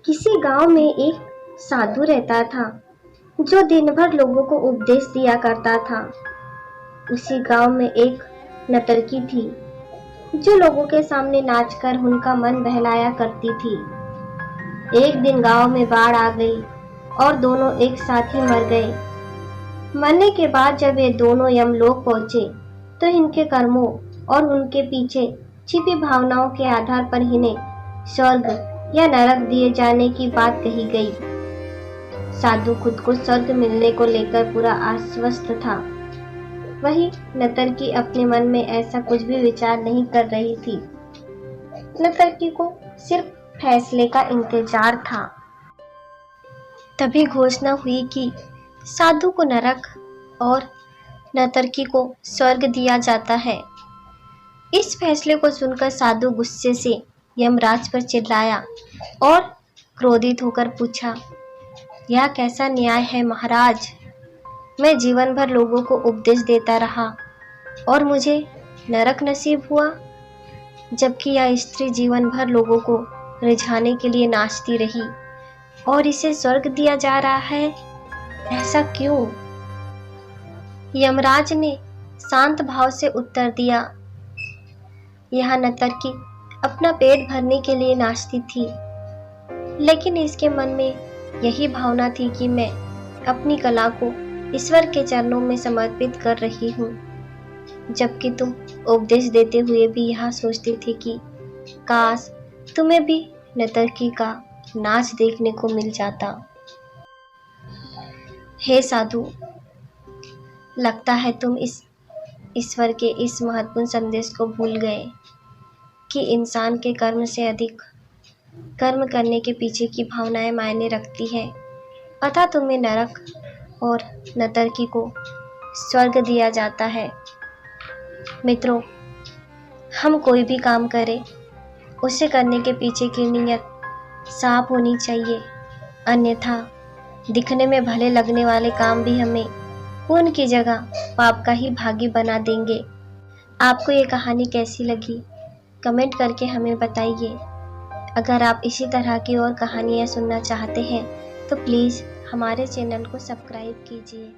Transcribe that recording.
किसी गांव में एक साधु रहता था जो दिन भर लोगों को उपदेश दिया करता था। उसी गांव में एक नर्तकी थी जो लोगों के सामने नाचकर उनका मन बहलाया करती थी। एक दिन गांव में बाढ़ आ गई और दोनों एक साथ ही मर गए। मरने के बाद जब ये दोनों यमलोक पहुंचे तो इनके कर्मों और उनके पीछे छिपी भावनाओं के आधार पर इन्हें स्वर्ग या नरक दिए जाने की बात कही गई। साधु खुद को स्वर्ग मिलने को लेकर पूरा आश्वस्त था। वही नर्तकी अपने मन में ऐसा कुछ भी विचार नहीं कर रही थी। नर्तकी को सिर्फ फैसले का इंतजार था। तभी घोषणा हुई कि साधु को नरक और नर्तकी को स्वर्ग दिया जाता है। इस फैसले को सुनकर साधु गुस्से से यमराज पर चिल्लाया और क्रोधित होकर पूछा, यह कैसा न्याय है महाराज? मैं जीवन भर लोगों को उपदेश देता रहा और मुझे नरक नसीब हुआ, जबकि यह स्त्री जीवन भर लोगों को रिझाने के लिए नाचती रही और इसे स्वर्ग दिया जा रहा है। ऐसा क्यों? यमराज ने शांत भाव से उत्तर दिया, यह नर्तकी अपना पेट भरने के लिए नाचती थी, लेकिन इसके मन में यही भावना थी कि मैं अपनी कला को ईश्वर के चरणों में समर्पित कर रही हूँ, जबकि तुम उपदेश देते हुए भी यह सोचती थी कि काश तुम्हें भी नर्तकी का नाच देखने को मिल जाता। हे साधु, लगता है तुम इस ईश्वर के इस महत्वपूर्ण संदेश को भूल गए कि इंसान के कर्म से अधिक कर्म करने के पीछे की भावनाएं मायने रखती है। अतः तुम्हें नरक और नर्तकी को स्वर्ग दिया जाता है। मित्रों, हम कोई भी काम करें उसे करने के पीछे की नीयत साफ होनी चाहिए, अन्यथा दिखने में भले लगने वाले काम भी हमें पुण्य की जगह पाप का ही भागी बना देंगे। आपको ये कहानी कैसी लगी कमेंट करके हमें बताइए। अगर आप इसी तरह की और कहानियाँ सुनना चाहते हैं तो प्लीज़ हमारे चैनल को सब्सक्राइब कीजिए।